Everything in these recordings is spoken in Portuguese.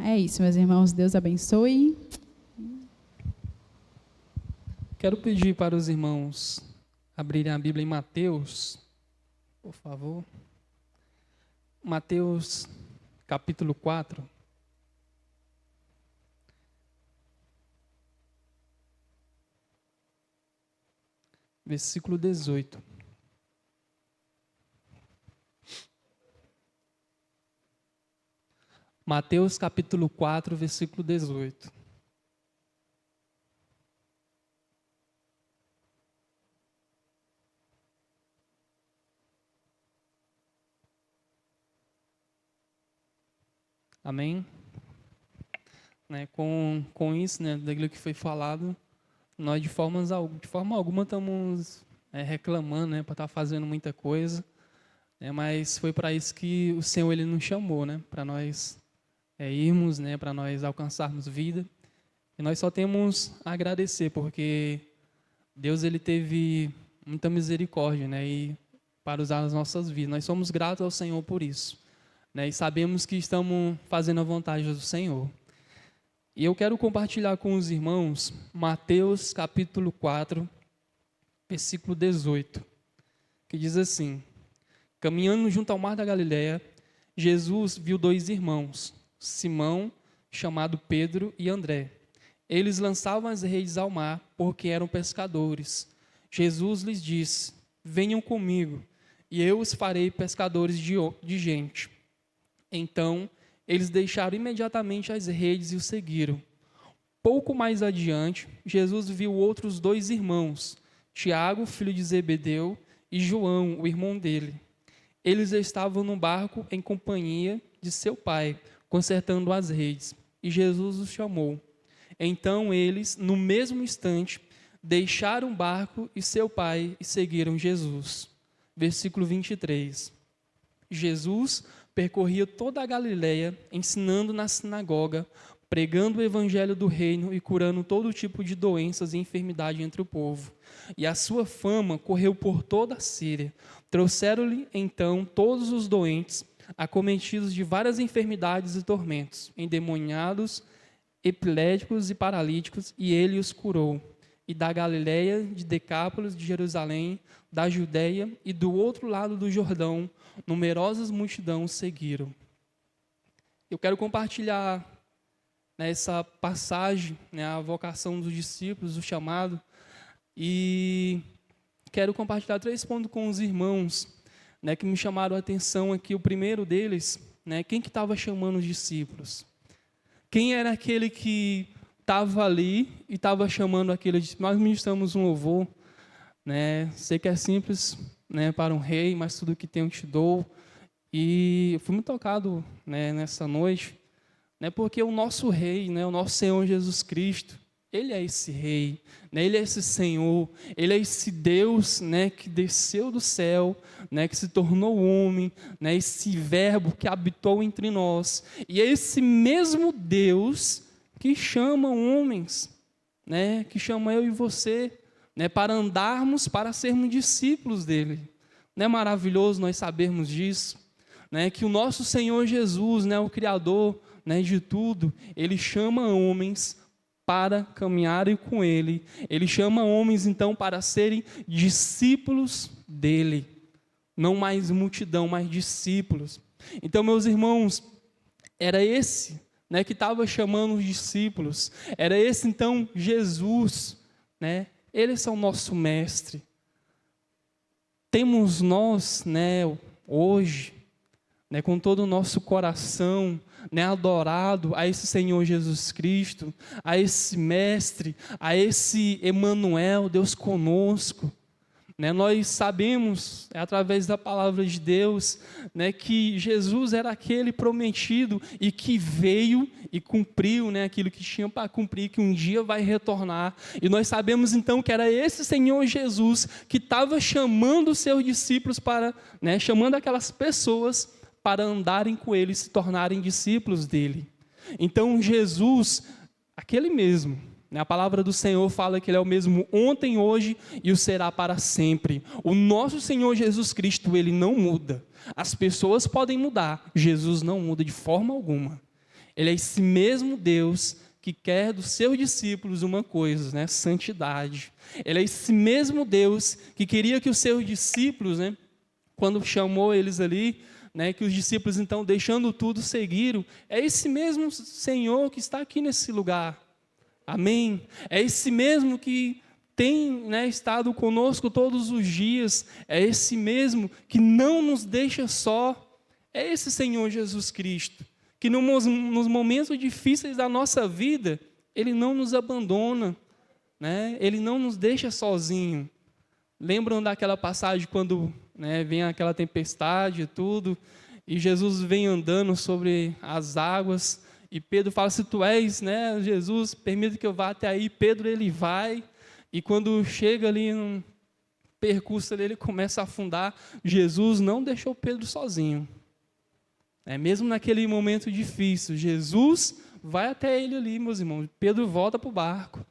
É isso, meus irmãos. Deus abençoe. Quero pedir para os irmãos abrirem a Bíblia em Mateus, por favor. Mateus, capítulo 4. Versículo 18. Mateus capítulo 4, versículo 18. Amém? Com isso, daquilo que foi falado, nós de forma alguma estamos reclamando, para estar fazendo muita coisa, mas foi para isso que o Senhor ele nos chamou, para nós irmos, para nós alcançarmos vida. E nós só temos a agradecer, porque Deus ele teve muita misericórdia, e para usar as nossas vidas. Nós somos gratos ao Senhor por isso, e sabemos que estamos fazendo a vontade do Senhor. E eu quero compartilhar com os irmãos Mateus capítulo 4, versículo 18, que diz assim: caminhando junto ao mar da Galileia, Jesus viu dois irmãos, Simão, chamado Pedro, e André. Eles lançavam as redes ao mar, porque eram pescadores. Jesus lhes disse: venham comigo, e eu os farei pescadores de gente. Então, eles deixaram imediatamente as redes e o seguiram. Pouco mais adiante, Jesus viu outros dois irmãos, Tiago, filho de Zebedeu, e João, o irmão dele. Eles estavam no barco em companhia de seu pai, consertando as redes, e Jesus os chamou. Então eles, no mesmo instante, deixaram o barco e seu pai e seguiram Jesus. Versículo 23. Jesus percorria toda a Galileia, ensinando na sinagoga, pregando o evangelho do reino e curando todo tipo de doenças e enfermidade entre o povo. E a sua fama correu por toda a Síria. Trouxeram-lhe então todos os doentes, acometidos de várias enfermidades e tormentos, endemoniados, epiléticos e paralíticos, e ele os curou. E da Galileia, de Decápolis, de Jerusalém, da Judeia e do outro lado do Jordão, numerosas multidões seguiram. Eu quero compartilhar essa passagem, a vocação dos discípulos, o chamado, e quero compartilhar 3 pontos com os irmãos, que me chamaram a atenção aqui. O primeiro deles, quem que estava chamando os discípulos? Quem era aquele que estava ali e estava chamando aquele? Nós ministramos um louvor, sei que é simples, para um rei, mas tudo que tenho te dou. E eu fui muito tocado, nessa noite, porque o nosso rei, o nosso Senhor Jesus Cristo, ele é esse rei, ele é esse Senhor, ele é esse Deus, que desceu do céu, que se tornou homem, esse verbo que habitou entre nós. E é esse mesmo Deus que chama homens, que chama eu e você, para andarmos, para sermos discípulos dele. Não é maravilhoso nós sabermos disso? Que o nosso Senhor Jesus, o Criador de tudo, ele chama homens para caminharem com ele. Ele chama homens, então, para serem discípulos dele. Não mais multidão, mas discípulos. Então, meus irmãos, era esse que estava chamando os discípulos. Era esse, então, Jesus. Ele é o nosso mestre. Temos nós, hoje, com todo o nosso coração, adorado a esse Senhor Jesus Cristo, a esse mestre, a esse Emanuel, Deus conosco. Nós sabemos, através da palavra de Deus, que Jesus era aquele prometido e que veio e cumpriu aquilo que tinha para cumprir, que um dia vai retornar. E nós sabemos então que era esse Senhor Jesus que estava chamando os seus discípulos para, chamando aquelas pessoas para andarem com ele e se tornarem discípulos dele. Então Jesus, aquele mesmo, a palavra do Senhor fala que ele é o mesmo ontem, hoje e o será para sempre. O nosso Senhor Jesus Cristo, ele não muda. As pessoas podem mudar, Jesus não muda de forma alguma. Ele é esse mesmo Deus que quer dos seus discípulos uma coisa, né? Santidade. Ele é esse mesmo Deus que queria que os seus discípulos, né? Quando chamou eles ali, né? Que os discípulos, então, deixando tudo, seguiram. É esse mesmo Senhor que está aqui nesse lugar. Amém? É esse mesmo que tem, né, estado conosco todos os dias. É esse mesmo que não nos deixa só. É esse Senhor Jesus Cristo, que nos momentos difíceis da nossa vida, Ele não nos abandona, né? Ele não nos deixa sozinho. Lembram daquela passagem quando, né, vem aquela tempestade e tudo, e Jesus vem andando sobre as águas, e Pedro fala, se tu és, né, Jesus, permita que eu vá até aí. Pedro, ele vai, e quando chega ali no percurso ali, ele começa a afundar. Jesus não deixou Pedro sozinho. Mesmo naquele momento difícil, Jesus vai até ele ali, meus irmãos. Pedro volta para o barco.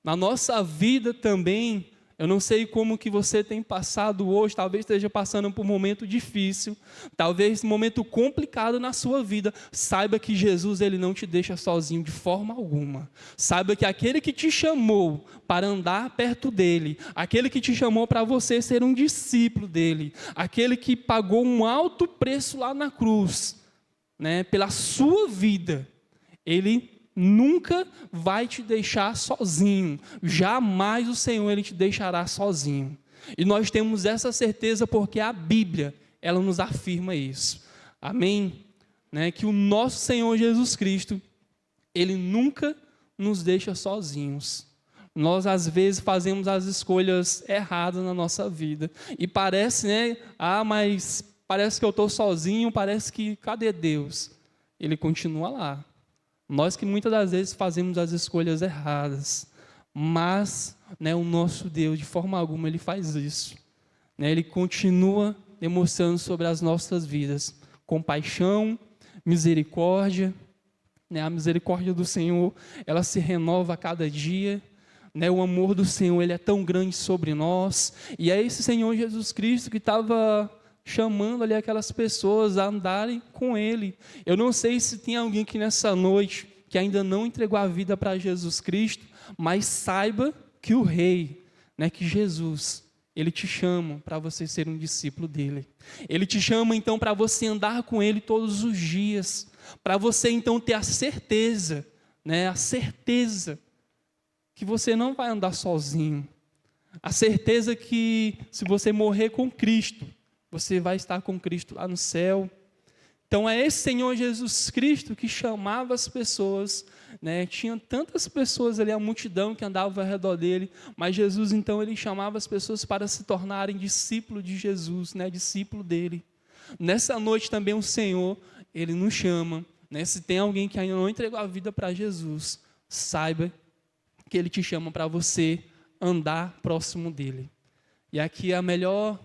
Na nossa vida também, eu não sei como que você tem passado hoje, talvez esteja passando por um momento difícil, talvez um momento complicado na sua vida. Saiba que Jesus, Ele não te deixa sozinho de forma alguma. Saiba que aquele que te chamou para andar perto dEle, aquele que te chamou para você ser um discípulo dEle, aquele que pagou um alto preço lá na cruz, né, pela sua vida, Ele nunca vai te deixar sozinho. Jamais o Senhor, Ele te deixará sozinho. E nós temos essa certeza porque a Bíblia, ela nos afirma isso. Amém? Né? Que o nosso Senhor Jesus Cristo, Ele nunca nos deixa sozinhos. Nós, às vezes, fazemos as escolhas erradas na nossa vida. E parece, né? Mas parece que eu estou sozinho, parece que, cadê Deus? Ele continua lá. Nós que muitas das vezes fazemos as escolhas erradas, mas, né, o nosso Deus, de forma alguma, Ele faz isso. Né, Ele continua demonstrando sobre as nossas vidas compaixão, misericórdia. Né, a misericórdia do Senhor, ela se renova a cada dia. Né, o amor do Senhor, Ele é tão grande sobre nós. E é esse Senhor Jesus Cristo que estava chamando ali aquelas pessoas a andarem com Ele. Eu não sei se tem alguém aqui nessa noite que ainda não entregou a vida para Jesus Cristo, mas saiba que o Rei, né, que Jesus, Ele te chama para você ser um discípulo dEle. Ele te chama então para você andar com Ele todos os dias, para você então ter a certeza, né, a certeza que você não vai andar sozinho, a certeza que se você morrer com Cristo, você vai estar com Cristo lá no céu. Então é esse Senhor Jesus Cristo que chamava as pessoas, né? Tinha tantas pessoas ali, a multidão que andava ao redor dele, mas Jesus então ele chamava as pessoas para se tornarem discípulo de Jesus, né? Discípulo dele. Nessa noite também o Senhor, Ele nos chama, né? Se tem alguém que ainda não entregou a vida para Jesus, saiba que Ele te chama para você andar próximo dele. E aqui é a melhor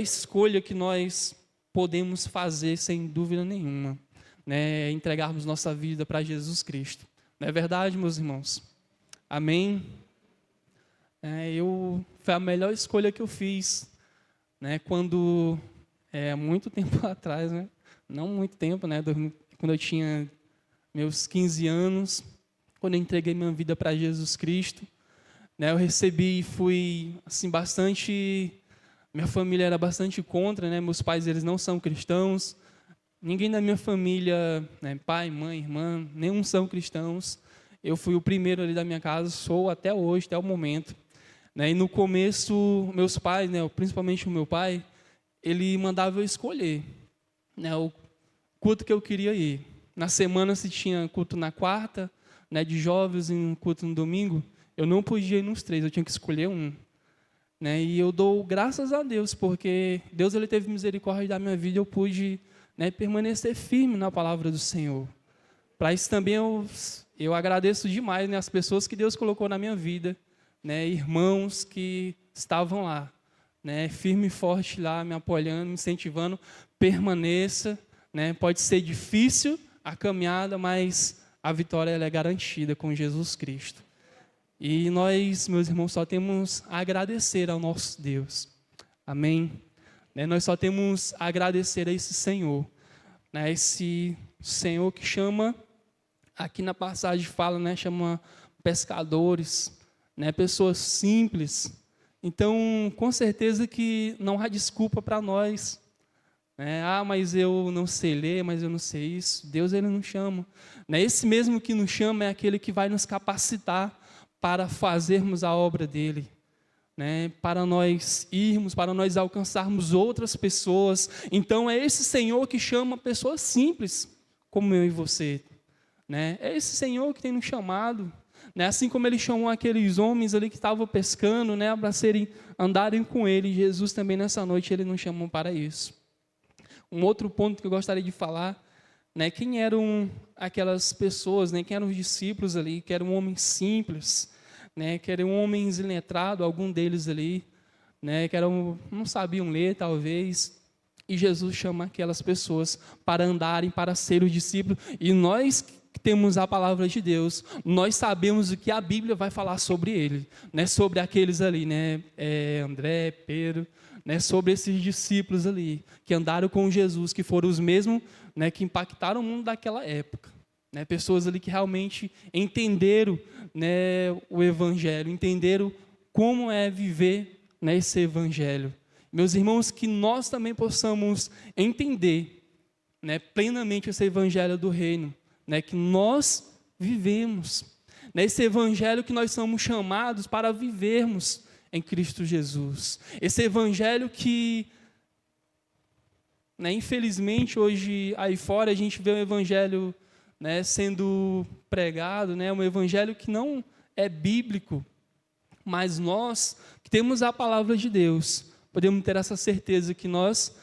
escolha que nós podemos fazer, sem dúvida nenhuma, né, é entregarmos nossa vida para Jesus Cristo. Não é verdade, meus irmãos? Amém? Foi a melhor escolha que eu fiz, né, quando, muito tempo atrás, né, não muito tempo, né, quando eu tinha meus 15 anos, quando eu entreguei minha vida para Jesus Cristo, né, eu recebi e fui assim, bastante... Minha família era bastante contra, né? Meus pais, eles não são cristãos. Ninguém da minha família, né, pai, mãe, irmã, nenhum são cristãos. Eu fui o primeiro ali da minha casa, sou até hoje, até o momento. Né? E no começo, meus pais, né, principalmente o meu pai, ele mandava eu escolher, né, o culto que eu queria ir. Na semana, se tinha culto na quarta, né, de jovens e um culto no domingo, eu não podia ir nos 3, eu tinha que escolher um. Né, e eu dou graças a Deus, porque Deus, Ele teve misericórdia da minha vida, eu pude, né, permanecer firme na palavra do Senhor. Para isso também eu agradeço demais, né, as pessoas que Deus colocou na minha vida, né, irmãos que estavam lá, né, firme e forte lá, me apoiando, me incentivando, permaneça, né, pode ser difícil a caminhada, mas a vitória ela é garantida com Jesus Cristo. E nós, meus irmãos, só temos a agradecer ao nosso Deus. Amém? Nós só temos a agradecer a esse Senhor, né, esse Senhor que chama, aqui na passagem fala, né, chama pescadores, né, pessoas simples. Então, com certeza que não há desculpa para nós. Mas eu não sei ler, mas eu não sei isso. Deus, ele nos chama. Esse mesmo que nos chama é aquele que vai nos capacitar para fazermos a obra dele. Para nós irmos, para nós alcançarmos outras pessoas. Então, é esse Senhor que chama pessoas simples, como eu e você. É esse Senhor que tem nos chamado. Assim como ele chamou aqueles homens ali que estavam pescando, para andarem com ele, Jesus também nessa noite ele nos chamou para isso. Um outro ponto que eu gostaria de falar, quem eram aquelas pessoas, quem eram os discípulos ali, que eram homens simples, que eram homens iletrados, algum deles ali, que não sabiam ler talvez, e Jesus chama aquelas pessoas para andarem, para ser os discípulos, e nós que temos a palavra de Deus, nós sabemos o que a Bíblia vai falar sobre ele, sobre aqueles ali, André, Pedro, sobre esses discípulos ali, que andaram com Jesus, que foram os mesmos que impactaram o mundo daquela época. Pessoas ali que realmente entenderam o Evangelho, entenderam como é viver esse Evangelho. Meus irmãos, que nós também possamos entender plenamente esse Evangelho do Reino, que nós vivemos, esse Evangelho que nós somos chamados para vivermos em Cristo Jesus. Esse Evangelho que, infelizmente, hoje aí fora a gente vê o Evangelho sendo pregado, um Evangelho que não é bíblico, mas nós que temos a palavra de Deus, podemos ter essa certeza que nós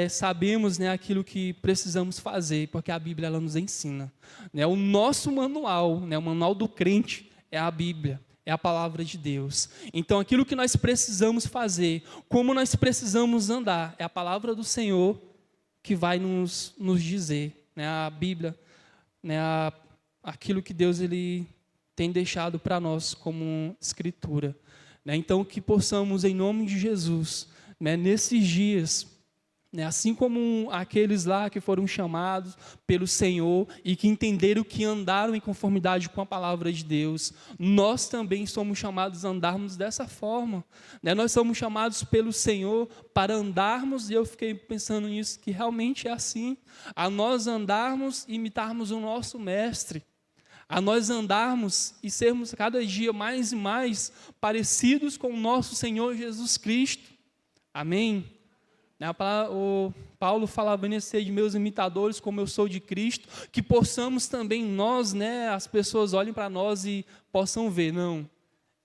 sabemos aquilo que precisamos fazer, porque a Bíblia ela nos ensina. O nosso manual, o manual do crente é a Bíblia. É a palavra de Deus. Então, aquilo que nós precisamos fazer, como nós precisamos andar, é a palavra do Senhor que vai nos dizer. A Bíblia, aquilo que Deus ele tem deixado para nós como escritura. Então, que possamos, em nome de Jesus, nesses dias, assim como aqueles lá que foram chamados pelo Senhor e que entenderam que andaram em conformidade com a palavra de Deus, nós também somos chamados a andarmos dessa forma. Nós somos chamados pelo Senhor para andarmos, e eu fiquei pensando nisso, que realmente é assim, a nós andarmos e imitarmos o nosso Mestre, a nós andarmos e sermos cada dia mais e mais parecidos com o nosso Senhor Jesus Cristo. Amém? O Paulo falava nesse de meus imitadores, como eu sou de Cristo, que possamos também nós, as pessoas olhem para nós e possam ver, não,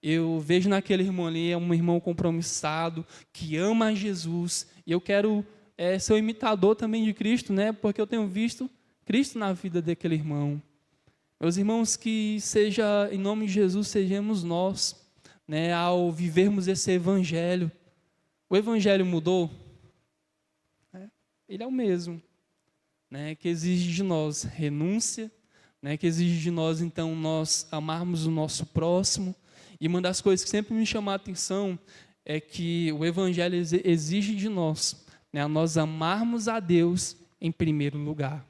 eu vejo naquele irmão ali, é um irmão compromissado, que ama a Jesus, e eu quero ser um imitador também de Cristo, porque eu tenho visto Cristo na vida daquele irmão. Meus irmãos, que seja, em nome de Jesus, sejamos nós, ao vivermos esse Evangelho. O Evangelho mudou? Ele é o mesmo, que exige de nós renúncia, que exige de nós, então, nós amarmos o nosso próximo. E uma das coisas que sempre me chama a atenção é que o Evangelho exige de nós, nós amarmos a Deus em primeiro lugar.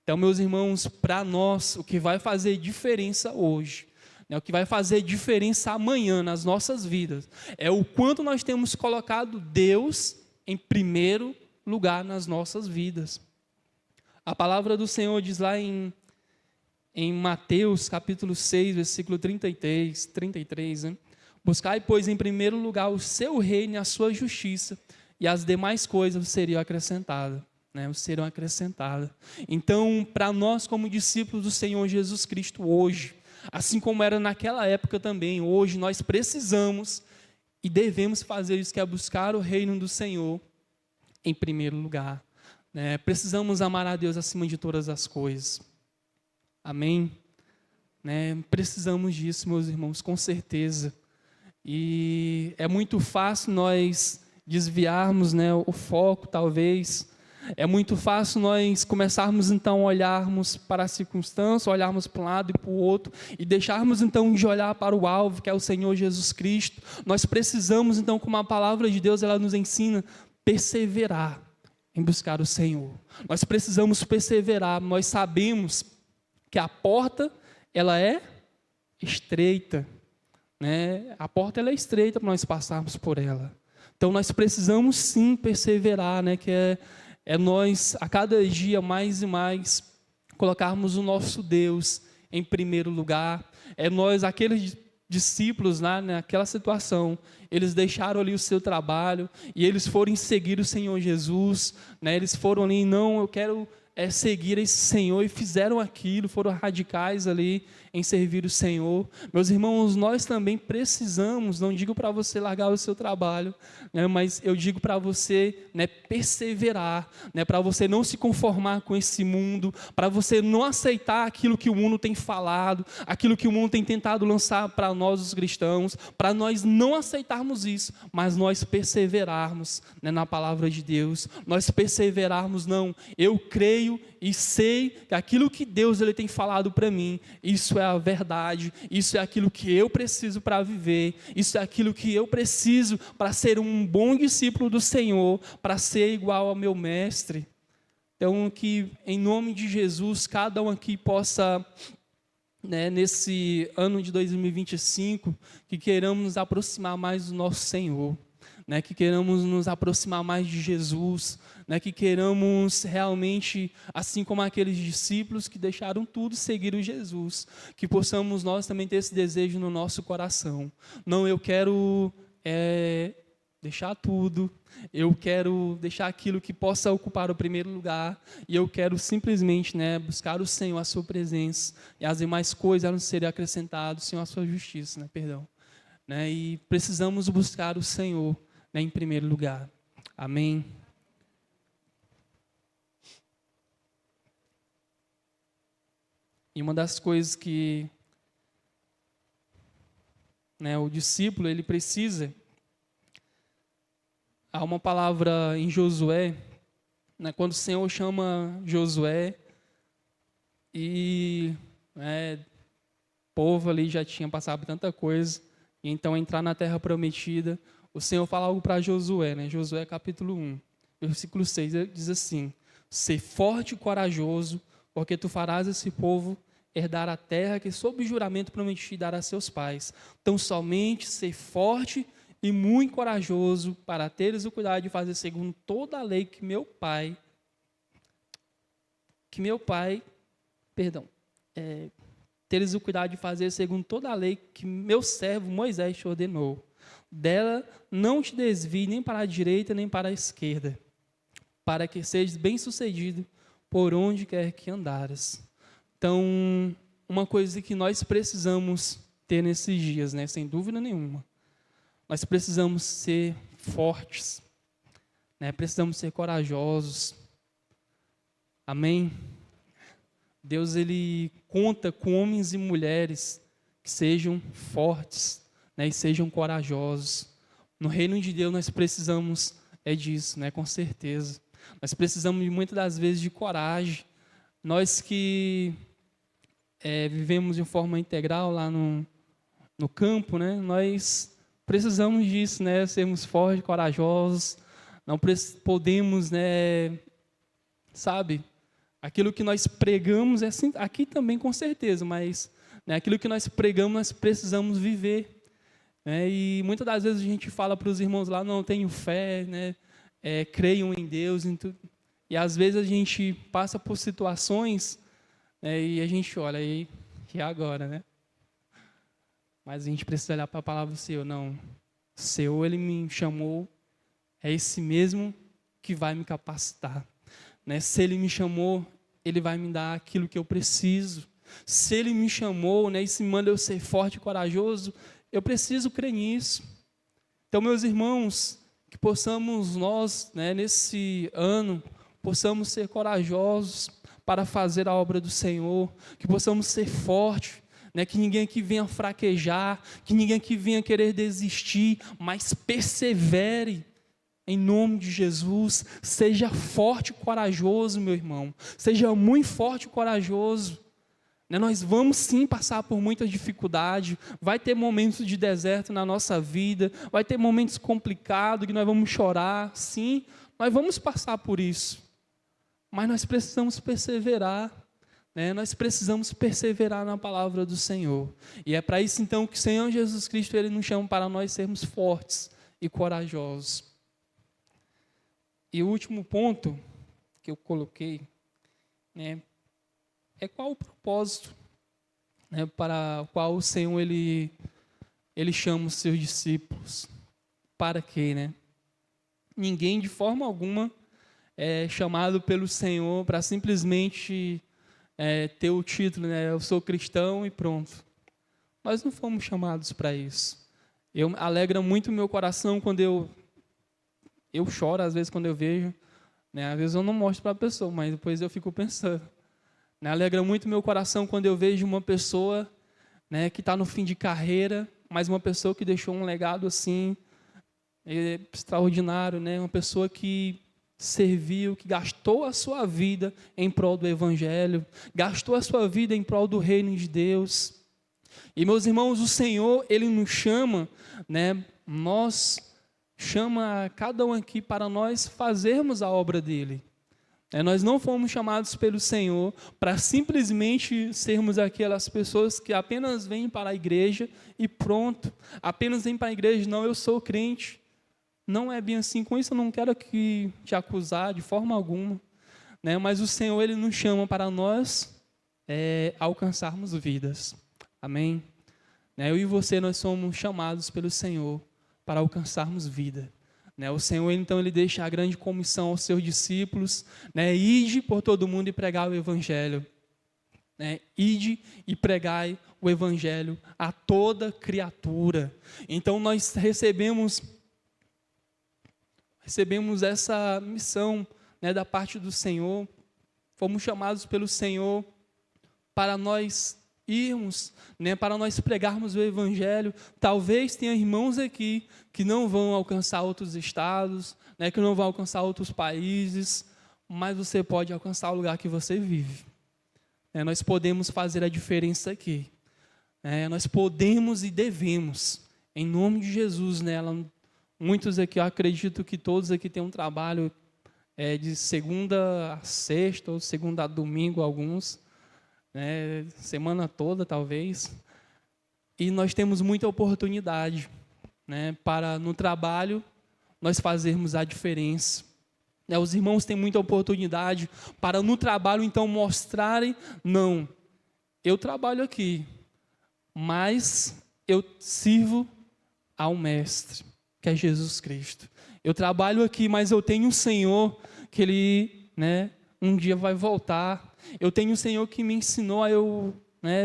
Então, meus irmãos, para nós, o que vai fazer diferença hoje, o que vai fazer diferença amanhã nas nossas vidas, é o quanto nós temos colocado Deus em primeiro lugar nas nossas vidas. A palavra do Senhor diz lá em Mateus, capítulo 6, versículo 33, buscai, pois, em primeiro lugar o seu reino e a sua justiça, e as demais coisas seriam acrescentadas. Serão acrescentadas. Então, para nós, como discípulos do Senhor Jesus Cristo hoje, assim como era naquela época também, hoje nós precisamos e devemos fazer isso, que é buscar o reino do Senhor em primeiro lugar. Precisamos amar a Deus acima de todas as coisas. Amém? Precisamos disso, meus irmãos, com certeza. E é muito fácil nós desviarmos o foco, talvez. É muito fácil nós começarmos, então, a olharmos para a circunstância, olharmos para um lado e para o outro, e deixarmos, então, de olhar para o alvo, que é o Senhor Jesus Cristo. Nós precisamos, então, como a palavra de Deus ela nos ensina, perseverar, em buscar o Senhor. Nós precisamos perseverar. Nós sabemos que a porta, ela é estreita, né? A porta ela é estreita para nós passarmos por ela. Então nós precisamos sim perseverar, né? Que é nós a cada dia mais e mais colocarmos o nosso Deus em primeiro lugar. É nós, aqueles discípulos lá naquela situação, eles deixaram ali o seu trabalho e eles foram seguir o Senhor Jesus, né? Eles foram ali, não, eu quero seguir esse Senhor, e fizeram aquilo, foram radicais ali em servir o Senhor. Meus irmãos, nós também precisamos, não digo para você largar o seu trabalho, né, mas eu digo para você, né, perseverar, né, para você não se conformar com esse mundo, para você não aceitar aquilo que o mundo tem falado, aquilo que o mundo tem tentado lançar para nós os cristãos, para nós não aceitarmos isso, mas nós perseverarmos, né, na palavra de Deus, nós perseverarmos, não, eu creio e sei que aquilo que Deus ele tem falado para mim, isso é a verdade, isso é aquilo que eu preciso para viver, isso é aquilo que eu preciso para ser um bom discípulo do Senhor, para ser igual ao meu mestre. Então, que em nome de Jesus, cada um aqui possa, né, nesse ano de 2025, que queiramos nos aproximar mais do nosso Senhor, né, que queiramos nos aproximar mais de Jesus, né, que queiramos realmente, assim como aqueles discípulos que deixaram tudo seguir o Jesus, que possamos nós também ter esse desejo no nosso coração. Não, eu quero deixar tudo, eu quero deixar aquilo que possa ocupar o primeiro lugar, e eu quero simplesmente, né, buscar o Senhor, a sua presença, e as demais coisas não serem acrescentadas, Senhor, a sua justiça, né, perdão. Né, e precisamos buscar o Senhor, né, em primeiro lugar. Amém. E uma das coisas que, né, o discípulo ele precisa, há uma palavra em Josué, né, quando o Senhor chama Josué e o povo ali já tinha passado por tanta coisa, e então entrar na terra prometida, o Senhor fala algo para Josué, né? Josué capítulo 1, versículo 6, ele diz assim: ser forte e corajoso, porque tu farás esse povo herdar a terra que sob juramento prometi dar a seus pais. Então somente ser forte e muito corajoso para teres o cuidado de fazer segundo toda a lei que meu pai, teres o cuidado de fazer segundo toda a lei que meu servo Moisés te ordenou. Dela não te desvie nem para a direita nem para a esquerda, para que sejas bem-sucedido por onde quer que andares. Então, uma coisa que nós precisamos ter nesses dias, né, sem dúvida nenhuma, nós precisamos ser fortes, né, precisamos ser corajosos. Amém? Deus ele conta com homens e mulheres que sejam fortes, né, e sejam corajosos. No reino de Deus nós precisamos disso, né, com certeza. Nós precisamos muitas das vezes de coragem. Nós que vivemos de forma integral lá no campo, né, nós precisamos disso, né, sermos fortes, corajosos. Não podemos, né, sabe, aquilo que nós pregamos é assim, aqui também com certeza, mas, né, aquilo que nós pregamos nós precisamos viver. Né, e muitas das vezes a gente fala para os irmãos lá, não, tenho fé, né, creiam em Deus, e às vezes a gente passa por situações, né, e a gente olha, e agora, né? Mas a gente precisa olhar para a palavra do Senhor, não, o Senhor ele me chamou, é esse mesmo que vai me capacitar. Né? Se Ele me chamou, Ele vai me dar aquilo que eu preciso. Se Ele me chamou, né, e se manda eu ser forte e corajoso, eu preciso crer nisso. Então, meus irmãos, que possamos nós, né, nesse ano, possamos ser corajosos para fazer a obra do Senhor, que possamos ser fortes, né, que ninguém aqui venha fraquejar, que ninguém aqui venha querer desistir, mas persevere. Em nome de Jesus, seja forte e corajoso, meu irmão. Seja muito forte e corajoso. Nós vamos sim passar por muita dificuldade. Vai ter momentos de deserto na nossa vida. Vai ter momentos complicados que nós vamos chorar. Sim, nós vamos passar por isso, mas nós precisamos perseverar, né? Nós precisamos perseverar na palavra do Senhor. E é para isso, então, que o Senhor Jesus Cristo, Ele nos chama para nós sermos fortes e corajosos. E o último ponto que eu coloquei, né, é qual o propósito, né, para o qual o Senhor ele chama os seus discípulos. Para quê, né? Ninguém, de forma alguma, é chamado pelo Senhor para simplesmente ter o título, né? Eu sou cristão e pronto. Nós não fomos chamados para isso. Alegra muito o meu coração quando eu choro, às vezes, quando eu vejo, né? Às vezes eu não mostro para a pessoa, mas depois eu fico pensando. Né? Alegra muito o meu coração quando eu vejo uma pessoa, né, que está no fim de carreira, mas uma pessoa que deixou um legado assim, extraordinário, né? Uma pessoa que serviu, que gastou a sua vida em prol do Evangelho, gastou a sua vida em prol do reino de Deus. E, meus irmãos, o Senhor, Ele nos chama, né? Chama cada um aqui para nós fazermos a obra dEle. Nós não fomos chamados pelo Senhor para simplesmente sermos aquelas pessoas que apenas vêm para a igreja e pronto, apenas vêm para a igreja, não, eu sou crente. Não é bem assim. Com isso eu não quero aqui te acusar de forma alguma, né? Mas o Senhor, Ele nos chama para nós alcançarmos vidas. Amém? Eu e você, nós somos chamados pelo Senhor para alcançarmos vida. O Senhor, então, Ele deixa a grande comissão aos seus discípulos, ide por todo mundo e pregar o Evangelho. Ide e pregai o Evangelho a toda criatura. Então, nós recebemos essa missão, da parte do Senhor. Fomos chamados pelo Senhor para nós irmos, para nós pregarmos o Evangelho. Talvez tenha irmãos aqui que não vão alcançar outros estados, que não vão alcançar outros países, mas você pode alcançar o lugar que você vive. Nós podemos fazer a diferença aqui. Nós podemos e devemos, em nome de Jesus. Muitos aqui, eu acredito que todos aqui têm um trabalho de segunda a sexta, ou segunda a domingo, alguns, semana toda talvez, e nós temos muita oportunidade, para no trabalho nós fazermos a diferença. Os irmãos têm muita oportunidade para no trabalho então mostrarem, não, eu trabalho aqui, mas eu sirvo ao Mestre, que é Jesus Cristo. Eu trabalho aqui, mas eu tenho um Senhor que Ele, um dia vai voltar. Eu tenho um Senhor que me ensinou a eu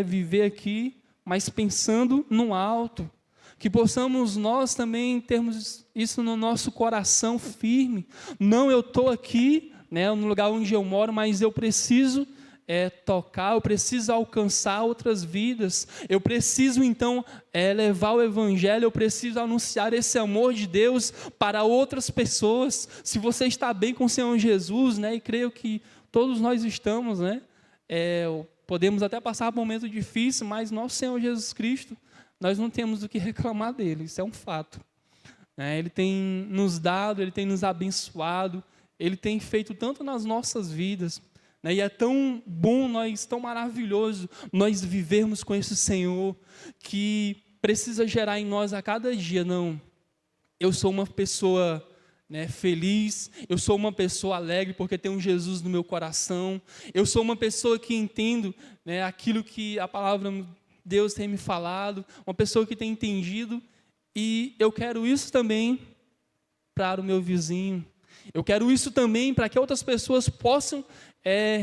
viver aqui, mas pensando no alto. Que possamos nós também termos isso no nosso coração firme. Não, eu estou aqui, no lugar onde eu moro, mas eu preciso tocar, eu preciso alcançar outras vidas. Eu preciso, então, levar o Evangelho, eu preciso anunciar esse amor de Deus para outras pessoas. Se você está bem com o Senhor Jesus, e creio que todos nós estamos, podemos até passar por um momento difícil, mas nosso Senhor Jesus Cristo, nós não temos o que reclamar dele, isso é um fato. Ele tem nos dado, Ele tem nos abençoado, Ele tem feito tanto nas nossas vidas, e é tão bom, tão maravilhoso nós vivermos com esse Senhor, que precisa gerar em nós a cada dia, não, eu sou uma pessoa feliz, eu sou uma pessoa alegre porque tenho um Jesus no meu coração, eu sou uma pessoa que entendo aquilo que a palavra de Deus tem me falado, uma pessoa que tem entendido, e eu quero isso também para o meu vizinho, eu quero isso também para que outras pessoas possam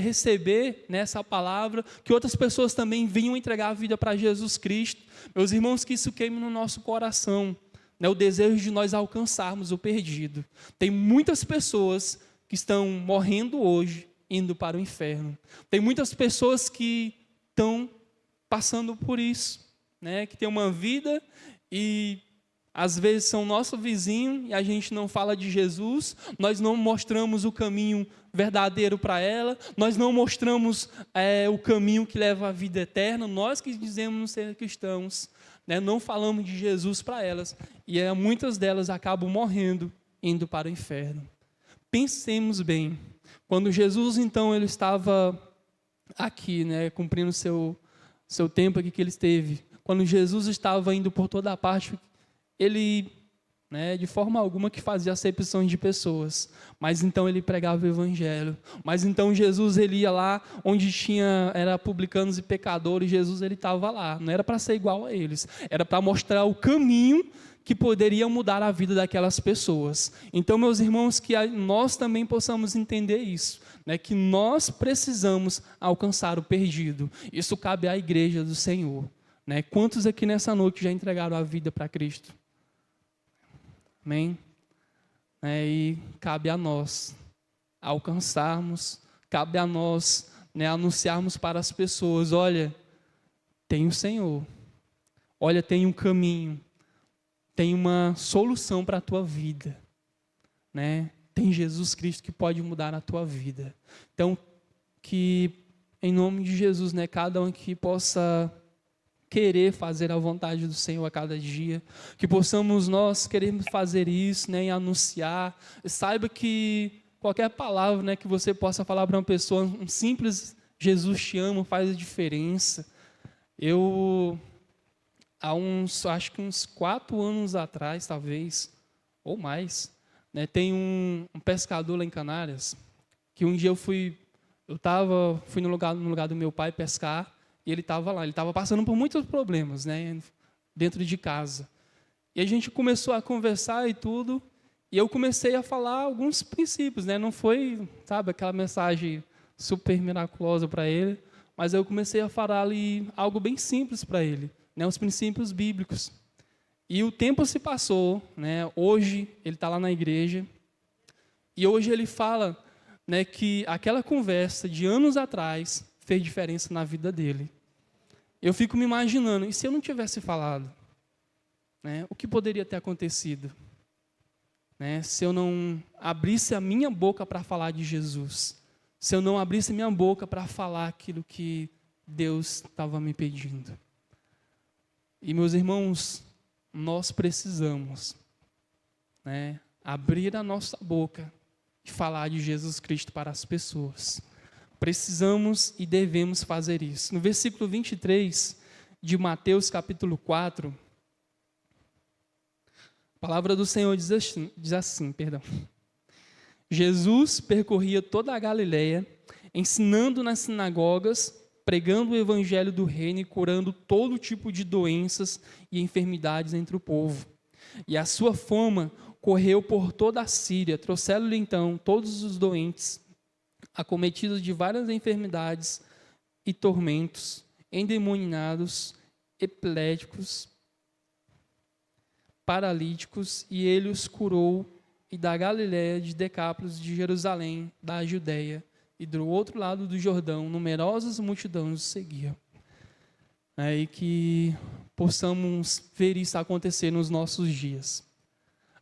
receber essa palavra, que outras pessoas também venham entregar a vida para Jesus Cristo. Meus irmãos, que isso queime no nosso coração, o desejo de nós alcançarmos o perdido. Tem muitas pessoas que estão morrendo hoje, indo para o inferno. Tem muitas pessoas que estão passando por isso, que tem uma vida e às vezes são nosso vizinho e a gente não fala de Jesus, nós não mostramos o caminho verdadeiro para ela, nós não mostramos o caminho que leva à vida eterna, nós que dizemos ser cristãos, não falamos de Jesus para elas, e muitas delas acabam morrendo, indo para o inferno. Pensemos bem. Quando Jesus, então, ele estava aqui, né, cumprindo seu tempo aqui que ele esteve, quando Jesus estava indo por toda a parte, ele, né, de forma alguma que fazia acepções de pessoas, mas então ele pregava o evangelho, mas então Jesus ele ia lá onde era publicanos e pecadores, Jesus ele estava lá, não era para ser igual a eles, era para mostrar o caminho que poderia mudar a vida daquelas pessoas. Então, meus irmãos, que nós também possamos entender isso, né, que nós precisamos alcançar o perdido. Isso cabe à igreja do Senhor. Né? Quantos aqui nessa noite já entregaram a vida para Cristo? Amém? E cabe a nós alcançarmos, cabe a nós, né, anunciarmos para as pessoas, olha, tem o Senhor, olha, tem um caminho, tem uma solução para a tua vida, né? Tem Jesus Cristo que pode mudar a tua vida. Então, que em nome de Jesus, né, cada um aqui possa querer fazer a vontade do Senhor a cada dia, que possamos nós queremos fazer isso, né, e anunciar. Saiba que qualquer palavra, né, que você possa falar para uma pessoa, um simples Jesus te ama faz a diferença. Acho que uns 4 anos atrás, talvez, ou mais, né, tem um pescador lá em Canárias, que um dia eu fui no lugar do meu pai pescar, e ele estava lá, ele estava passando por muitos problemas, né, dentro de casa. E a gente começou a conversar e tudo, e eu comecei a falar alguns princípios, né, não foi, sabe, aquela mensagem super miraculosa para ele, mas eu comecei a falar ali algo bem simples para ele, né, os princípios bíblicos. E o tempo se passou, né, hoje ele está lá na igreja, e hoje ele fala, né, que aquela conversa de anos atrás fez diferença na vida dele. Eu fico me imaginando, e se eu não tivesse falado? Né, o que poderia ter acontecido? Né, se eu não abrisse a minha boca para falar de Jesus, se eu não abrisse a minha boca para falar aquilo que Deus estava me pedindo. E, meus irmãos, nós precisamos, né, abrir a nossa boca e falar de Jesus Cristo para as pessoas. Precisamos e devemos fazer isso. No versículo 23 de Mateus capítulo 4, a palavra do Senhor diz assim, Jesus percorria toda a Galileia, ensinando nas sinagogas, pregando o evangelho do reino e curando todo tipo de doenças e enfermidades entre o povo. E a sua fama correu por toda a Síria, trouxeram-lhe então todos os doentes, acometidos de várias enfermidades e tormentos, endemoniados, epiléticos, paralíticos, e ele os curou, e da Galiléia, de Decápolis, de Jerusalém, da Judeia, e do outro lado do Jordão, numerosas multidões o seguiam. E que possamos ver isso acontecer nos nossos dias.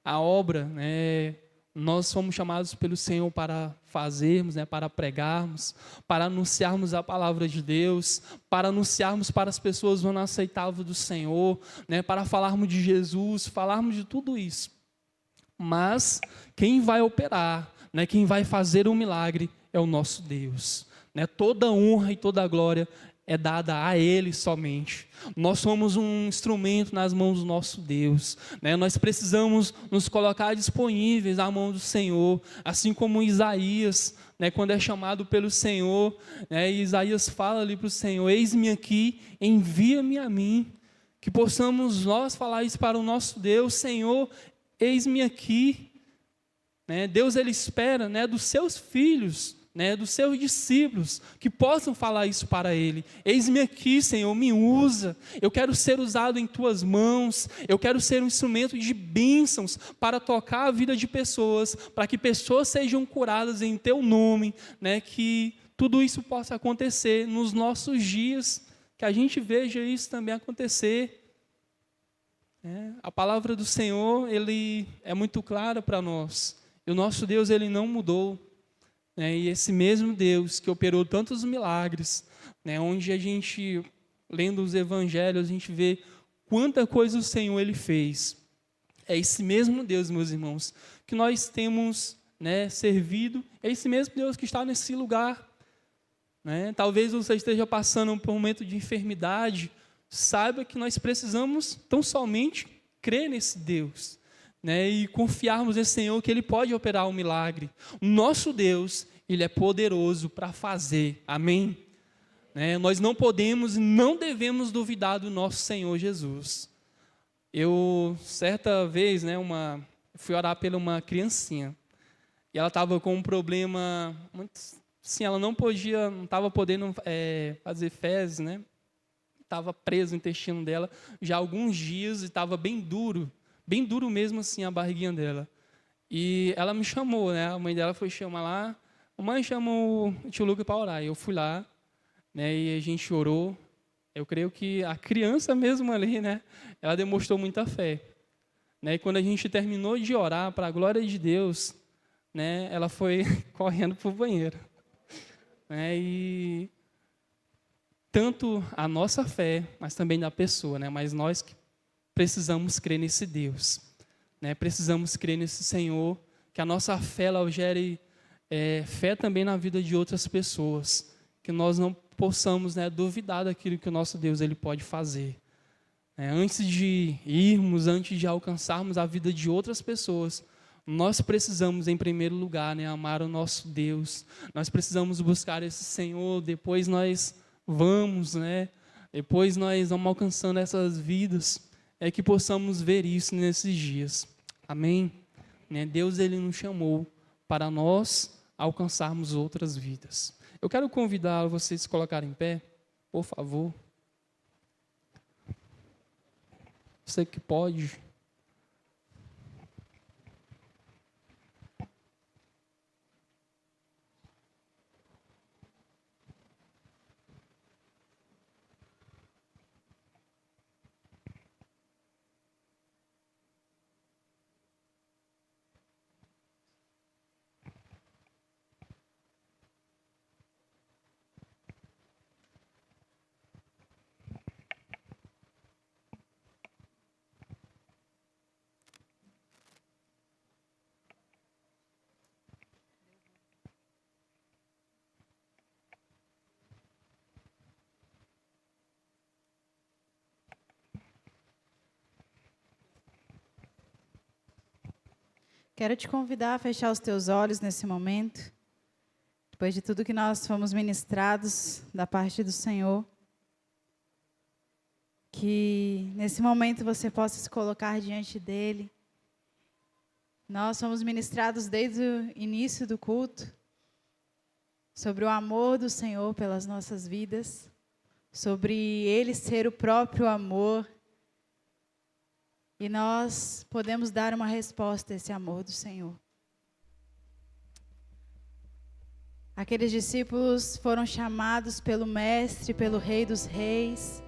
A obra, né, nós somos chamados pelo Senhor para fazermos, né, para pregarmos, para anunciarmos a palavra de Deus, para anunciarmos para as pessoas o ano aceitável do Senhor, né, para falarmos de Jesus, falarmos de tudo isso. Mas quem vai operar, né, quem vai fazer o milagre é o nosso Deus. Né? Toda honra e toda glória é dada a Ele somente. Nós somos um instrumento nas mãos do nosso Deus. Né? Nós precisamos nos colocar disponíveis à mão do Senhor, assim como Isaías, né, quando é chamado pelo Senhor, né, Isaías fala ali para o Senhor, eis-me aqui, envia-me a mim, que possamos nós falar isso para o nosso Deus, Senhor, eis-me aqui. Né? Deus ele espera, né, dos seus filhos, né, dos seus discípulos, que possam falar isso para Ele. Eis-me aqui, Senhor, me usa, eu quero ser usado em Tuas mãos, eu quero ser um instrumento de bênçãos para tocar a vida de pessoas, para que pessoas sejam curadas em Teu nome, né, que tudo isso possa acontecer nos nossos dias, que a gente veja isso também acontecer. A palavra do Senhor, ele é muito clara para nós, e o nosso Deus, ele não mudou. E esse mesmo Deus que operou tantos milagres, né, onde a gente, lendo os evangelhos, a gente vê quanta coisa o Senhor ele fez. É esse mesmo Deus, meus irmãos, que nós temos né, servido. É esse mesmo Deus que está nesse lugar. Né? Talvez você esteja passando por um momento de enfermidade. Saiba que nós precisamos tão somente crer nesse Deus, né, e confiarmos nesse Senhor que Ele pode operar um milagre. O nosso Deus, Ele é poderoso para fazer. Amém? Né? Nós não podemos e não devemos duvidar do nosso Senhor Jesus. Eu, certa vez, né, fui orar pela uma criancinha. E ela estava com um problema, sim, ela não estava podendo fazer fezes, né? Estava preso o intestino dela já há alguns dias e estava bem duro mesmo assim a barriguinha dela. E ela me chamou, né? A mãe dela foi chamar lá. A mãe chamou o tio Lucas para orar. Eu fui lá, né? E a gente orou. Eu creio que a criança mesmo ali, né? Ela demonstrou muita fé. Né? E quando a gente terminou de orar, para a glória de Deus, né? Ela foi correndo para o banheiro. Né? E tanto a nossa fé, mas também da pessoa, né? Mas nós que precisamos crer nesse Deus, né? Precisamos crer nesse Senhor, que a nossa fé ela gere fé também na vida de outras pessoas, que nós não possamos, né, duvidar daquilo que o nosso Deus ele pode fazer. Antes de irmos, antes de alcançarmos a vida de outras pessoas, nós precisamos, em primeiro lugar, né, amar o nosso Deus. Nós precisamos buscar esse Senhor, depois nós vamos, né, depois nós vamos alcançando essas vidas, que possamos ver isso nesses dias. Amém? Né, Deus ele nos chamou para nós alcançarmos outras vidas. Eu quero convidar vocês a se colocarem em pé, por favor. Você que pode. Quero te convidar a fechar os teus olhos nesse momento, depois de tudo que nós fomos ministrados da parte do Senhor, que nesse momento você possa se colocar diante dEle. Nós fomos ministrados desde o início do culto sobre o amor do Senhor pelas nossas vidas, sobre Ele ser o próprio amor. E nós podemos dar uma resposta a esse amor do Senhor. Aqueles discípulos foram chamados pelo Mestre, pelo Rei dos Reis.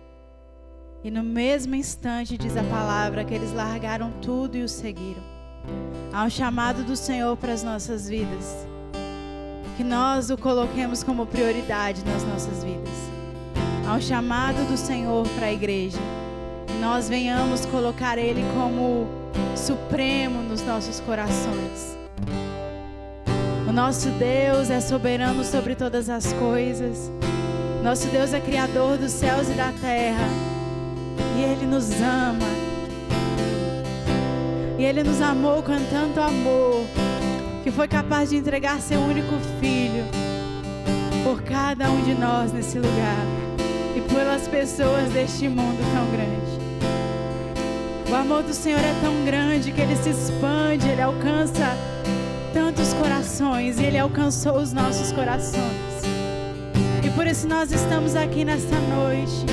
E no mesmo instante, diz a palavra, que eles largaram tudo e o seguiram. Há um chamado do Senhor para as nossas vidas. Que nós o coloquemos como prioridade nas nossas vidas. Há um chamado do Senhor para a igreja. Nós venhamos colocar Ele como supremo nos nossos corações. O nosso Deus é soberano sobre todas as coisas. Nosso Deus é criador dos céus e da terra. E Ele nos ama. E Ele nos amou com tanto amor, que foi capaz de entregar seu único Filho por cada um de nós nesse lugar. E pelas pessoas deste mundo tão grande. O amor do Senhor é tão grande que Ele se expande, Ele alcança tantos corações, e Ele alcançou os nossos corações. E por isso nós estamos aqui nesta noite,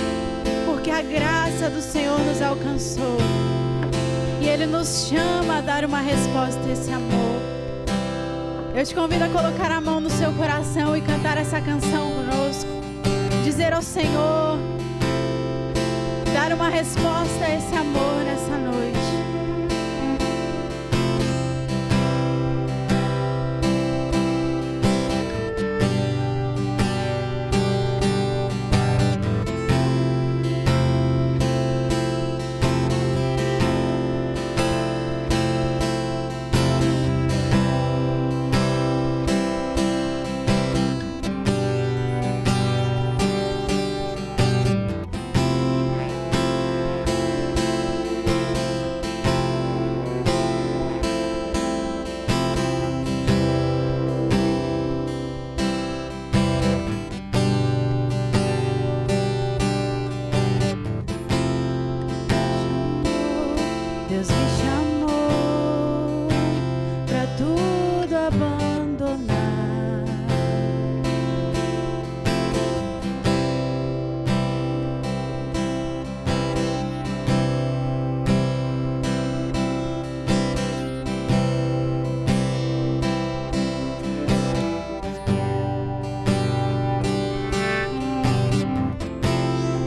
porque a graça do Senhor nos alcançou. E Ele nos chama a dar uma resposta a esse amor. Eu te convido a colocar a mão no seu coração e cantar essa canção conosco. Dizer ao Senhor, dar uma resposta a esse amor nessa noite.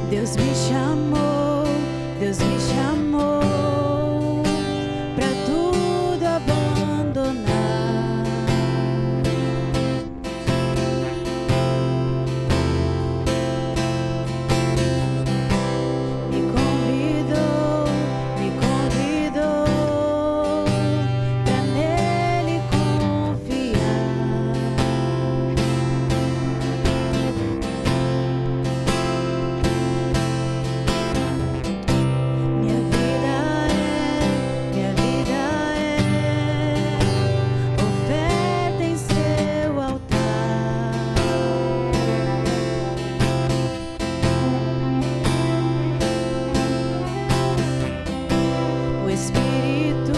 Deus me chamou, Deus me chamou pra tudo abandonar. Me convidou pra nele confiar. Minha vida é oferta em seu altar. O Espírito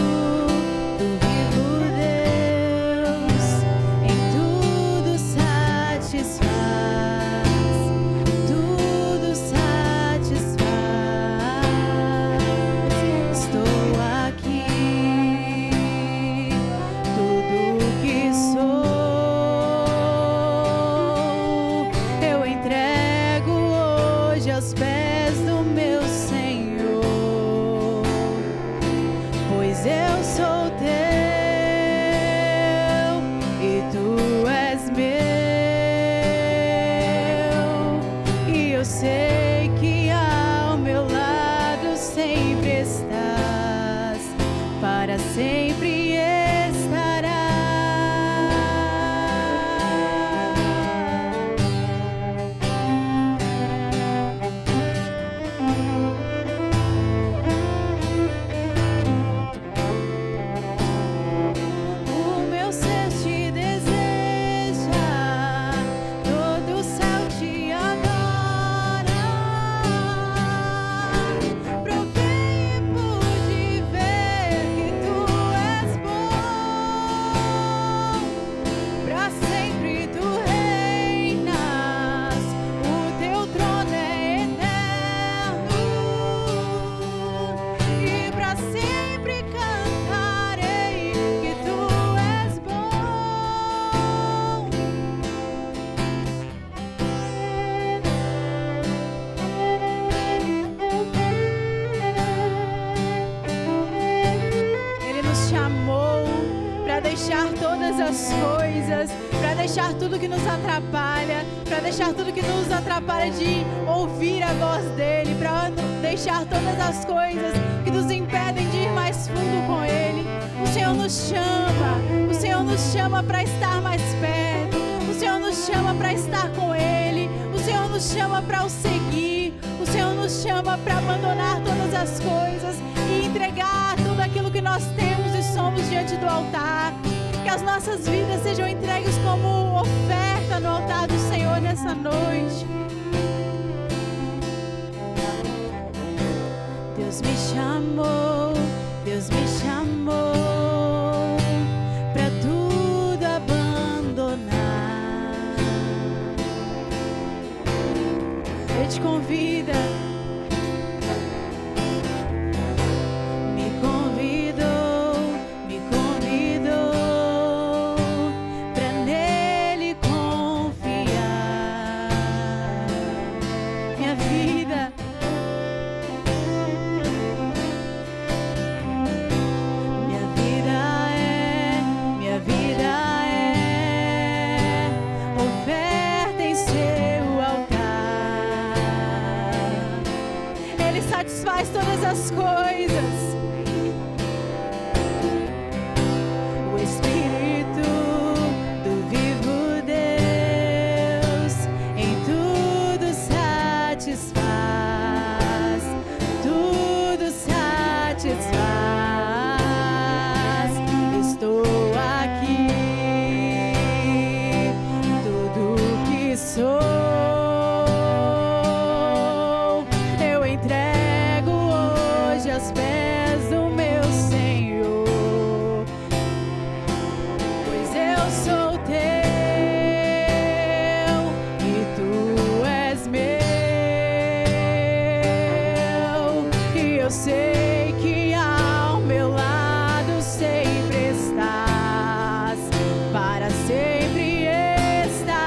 do vivo Deus em tudo satisfaz, tudo satisfaz. Estou aqui, tudo que sou, eu entrego hoje aos pés do meu Senhor, pois eu sou teu e tu és meu, e eu sei que ao meu lado sempre estás, para sempre estarás. O meu ser te deseja, todo o céu te adora. Provei e pude ver que tu és bom, pra sempre tu reinas, o teu trono é eterno, e pra sempre cantarei que tu és bom. Ele nos chamou para deixar todas as coisas, para deixar tudo que nos atrapalha, para deixar tudo que nos atrapalha de ouvir a voz dele, para deixar todas as coisas que nos impedem de ir mais fundo com ele. O Senhor nos chama para estar mais perto, o Senhor nos chama para estar com ele, o Senhor nos chama para o seguir, o Senhor nos chama para abandonar todas as coisas e entregar tudo aquilo que nós temos e somos diante do altar. Que as nossas vidas sejam entregues como oferta no altar do Senhor nessa noite. Deus me chamou, Deus me chamou pra tudo abandonar. Ele te convida, me convidou pra nele confiar. Minha vida oferta em seu altar. Ele satisfaz todas as coisas. O Espírito do vivo Deus em tudo satisfaz, tudo satisfaz. Estou aqui, tudo que sou, eu entrego hoje aos pés do meu Senhor, pois eu sou teu e tu és meu, e eu sei que ao meu lado sempre estás, para sempre estarás.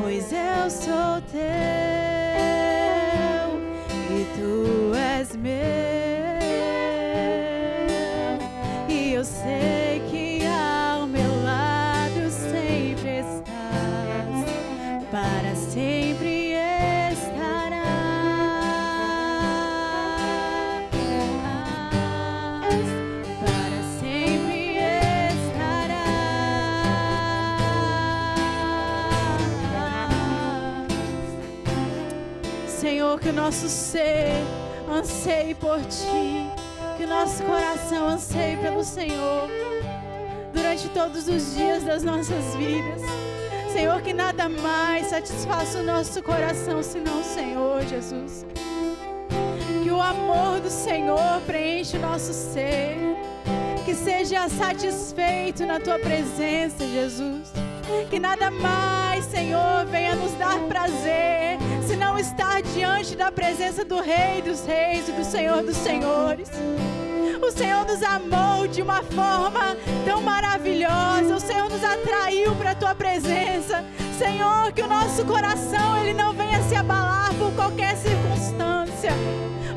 pois eu sou teu e tu és meu, e eu sei que ao meu lado sempre estás, para sempre estarás, para sempre estarás. Senhor, que o nosso ser anseie por Ti, que o nosso coração anseie pelo Senhor durante todos os dias das nossas vidas. Senhor, que nada mais satisfaça o nosso coração senão o Senhor, Jesus. Que o amor do Senhor preencha o nosso ser, que seja satisfeito na Tua presença, Jesus. Que nada mais, Senhor, venha nos dar prazer, se não estar diante da presença do Rei dos Reis e do Senhor dos Senhores. O Senhor nos amou de uma forma tão maravilhosa. O Senhor nos atraiu para a Tua presença. Senhor, que o nosso coração ele não venha se abalar por qualquer circunstância,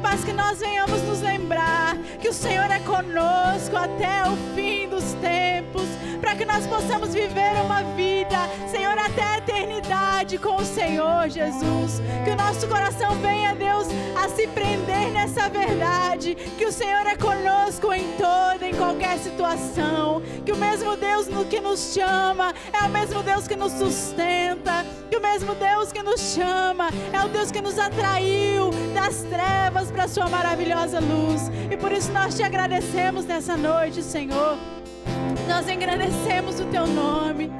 mas que nós venhamos nos lembrar que o Senhor é conosco até o fim dos tempos, para que nós possamos viver uma vida, Senhor, até a eternidade com o Senhor, Jesus. Que o nosso coração venha, Deus, a se prender nessa verdade, que o Senhor é conosco em toda, em qualquer situação, que o mesmo Deus que nos chama é o mesmo Deus que nos sustenta, que o mesmo Deus que nos chama é o Deus que nos atraiu das trevas para a Sua maravilhosa luz. E por isso nós Te agradecemos nessa noite, Senhor. Nós engrandecemos o Teu nome.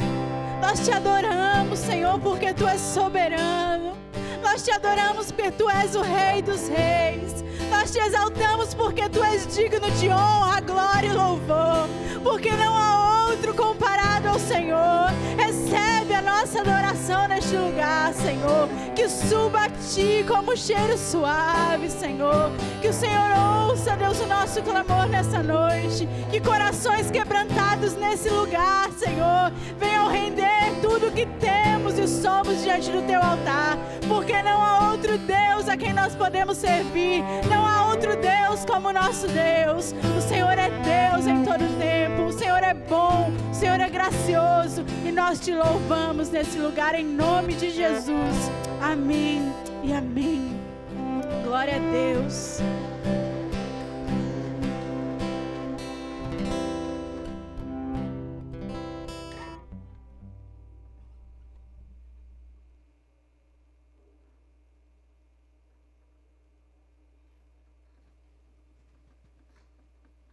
Nós Te adoramos, Senhor, porque Tu és soberano. Nós Te adoramos porque Tu és o Rei dos Reis. Nós Te exaltamos porque Tu és digno de honra, glória e louvor, porque não há outro comparado ao Senhor. Recebe a nossa adoração neste lugar, Senhor, que suba a Ti como cheiro suave, Senhor. Que o Senhor ouça, Deus, o nosso clamor nessa noite, que corações quebrantados nesse lugar, Senhor, venham render tudo que temos e somos diante do Teu altar, porque não há outro Deus a quem nós podemos servir, não há outro Deus como o nosso Deus. O Senhor é Deus em todo tempo, o Senhor é bom, o Senhor é gracioso, e nós Te louvamos nesse lugar em nome de Jesus. Amém e amém. Glória a Deus.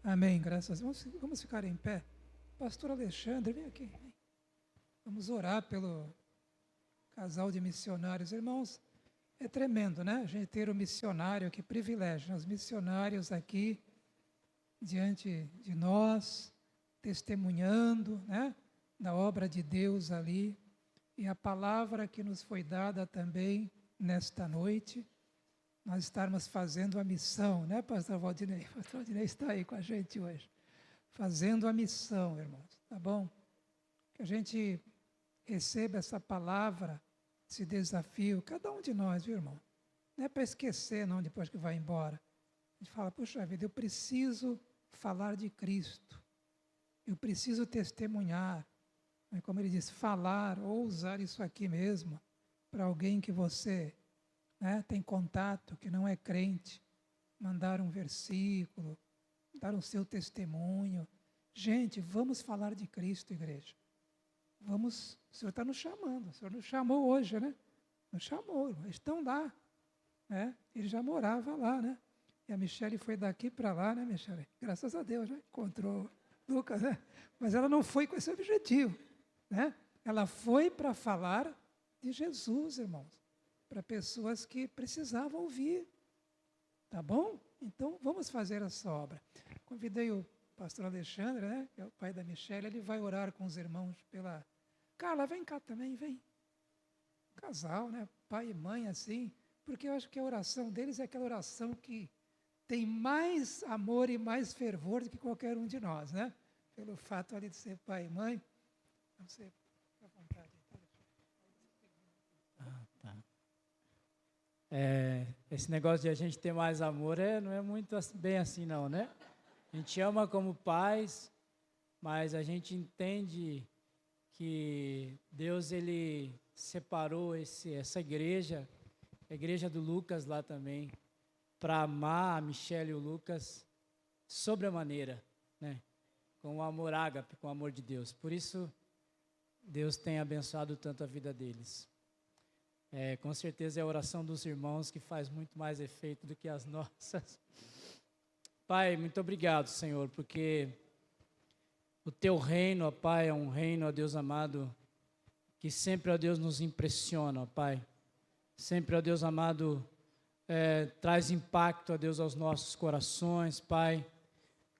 Amém, graças a Deus. Vamos ficar em pé. Pastor Alexandre, vem aqui. Vem. Vamos orar pelo casal de missionários. Irmãos, é tremendo, né? A gente ter um missionário, que privilégio. Os missionários aqui, diante de nós, testemunhando, né? Da obra de Deus ali. E a palavra que nos foi dada também nesta noite, nós estarmos fazendo a missão, né, Pastor Valdinei? Pastor Valdinei está aí com a gente hoje. Fazendo a missão, irmãos, tá bom? Que a gente receba essa palavra, esse desafio, cada um de nós, viu, irmão? Não é para esquecer, não, depois que vai embora. A gente fala, puxa vida, eu preciso falar de Cristo. Eu preciso testemunhar. Como ele diz, falar ou usar isso aqui mesmo para alguém que você... tem contato, que não é crente, mandar um versículo, dar o seu testemunho. Gente, vamos falar de Cristo, igreja. Vamos, o Senhor está nos chamando, o Senhor nos chamou hoje, né? Nos chamou, eles estão lá, né? Ele já morava lá, né? E a Michele foi daqui para lá, né, Michele? Graças a Deus, né? Encontrou Lucas, né? Mas ela não foi com esse objetivo, né? Ela foi para falar de Jesus, irmãos, para pessoas que precisavam ouvir, tá bom? Então, vamos fazer essa obra. Convidei o pastor Alexandre, né, que é o pai da Michele, ele vai orar com os irmãos pela... Carla, vem cá também, vem. Casal, né, pai e mãe, assim, porque eu acho que a oração deles é aquela oração que tem mais amor e mais fervor do que qualquer um de nós, né? Pelo fato ali de ser pai e mãe. Não sei, fica à vontade. Esse negócio de a gente ter mais amor não é muito bem assim não, né? A gente ama como pais, mas a gente entende que Deus, Ele separou essa igreja, a igreja do Lucas lá também, para amar a Michelle e o Lucas sobremaneira, né? Com o amor ágape, com o amor de Deus. Por isso, Deus tem abençoado tanto a vida deles. Com certeza é a oração dos irmãos que faz muito mais efeito do que as nossas. Pai, muito obrigado, Senhor, porque o Teu reino, ó Pai, é um reino, ó Deus amado, que sempre, ó Deus, nos impressiona, ó Pai. Sempre, ó Deus amado, traz impacto, ó Deus, aos nossos corações, Pai.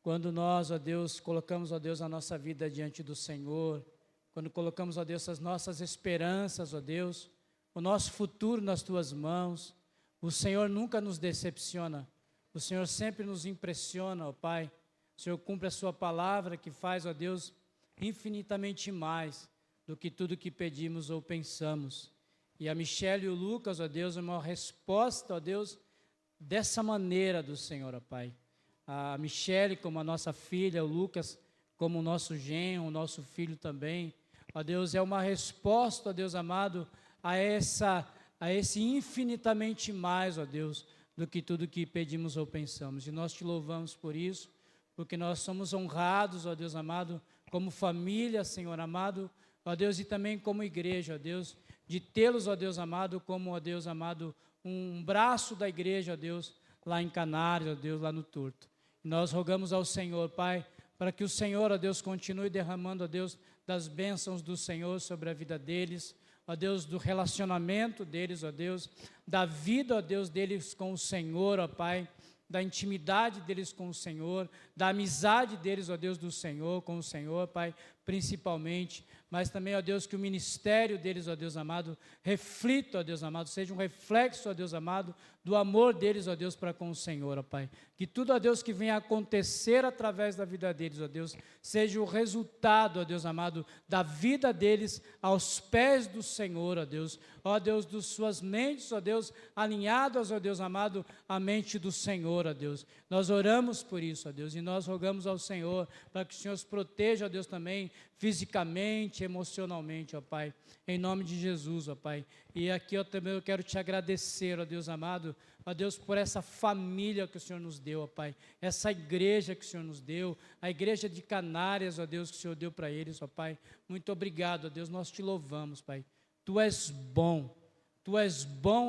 Quando nós, ó Deus, colocamos, ó Deus, a nossa vida diante do Senhor, quando colocamos, ó Deus, as nossas esperanças, ó Deus, o nosso futuro nas Tuas mãos, o Senhor nunca nos decepciona, o Senhor sempre nos impressiona, ó Pai. O Senhor cumpre a Sua palavra que faz, ó Deus, infinitamente mais do que tudo que pedimos ou pensamos. E a Michelle e o Lucas, ó Deus, é uma resposta, ó Deus, dessa maneira do Senhor, ó Pai. A Michelle como a nossa filha, o Lucas como o nosso genro, o nosso filho também. Ó Deus, é uma resposta, ó Deus amado, a esse infinitamente mais, ó Deus, do que tudo que pedimos ou pensamos. E nós Te louvamos por isso, porque nós somos honrados, ó Deus amado, como família, Senhor amado, ó Deus, e também como igreja, ó Deus, de tê-los, ó Deus amado, como, ó Deus amado, um braço da igreja, ó Deus, lá em Canárias, ó Deus, lá no Torto. E nós rogamos ao Senhor, Pai, para que o Senhor, ó Deus, continue derramando, ó Deus, das bênçãos do Senhor sobre a vida deles, ó Deus, do relacionamento deles, ó Deus, da vida, ó Deus, deles com o Senhor, ó Pai, da intimidade deles com o Senhor, da amizade deles, ó Deus, do Senhor, com o Senhor, Pai, principalmente, mas também, ó Deus, que o ministério deles, ó Deus amado, reflita, ó Deus amado, seja um reflexo, ó Deus amado, do amor deles, ó Deus, para com o Senhor, ó Pai. Que tudo, ó Deus, que venha acontecer através da vida deles, ó Deus, seja o resultado, ó Deus amado, da vida deles aos pés do Senhor, ó Deus, dos suas mentes, ó Deus, alinhadas, ó Deus amado, à mente do Senhor, ó Deus. Nós oramos por isso, ó Deus, e nós rogamos ao Senhor para que o Senhor os proteja, ó Deus, também fisicamente, emocionalmente, ó Pai, em nome de Jesus, ó Pai. E aqui eu também quero Te agradecer, ó Deus amado, ó Deus, por essa família que o Senhor nos deu, ó Pai, essa igreja que o Senhor nos deu, a igreja de Canárias, ó Deus, que o Senhor deu para eles, ó Pai. Muito obrigado, ó Deus, nós Te louvamos, Pai. Tu és bom,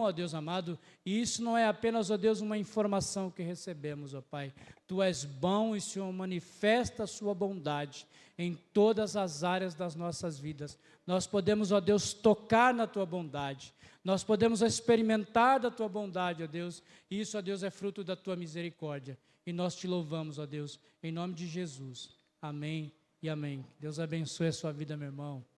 ó Deus amado, e isso não é apenas, ó Deus, uma informação que recebemos, ó Pai. Tu és bom e o Senhor manifesta a Sua bondade em todas as áreas das nossas vidas. Nós podemos, ó Deus, tocar na Tua bondade, nós podemos experimentar da Tua bondade, ó Deus, e isso, ó Deus, é fruto da Tua misericórdia. E nós Te louvamos, ó Deus, em nome de Jesus. Amém e amém. Deus abençoe a sua vida, meu irmão.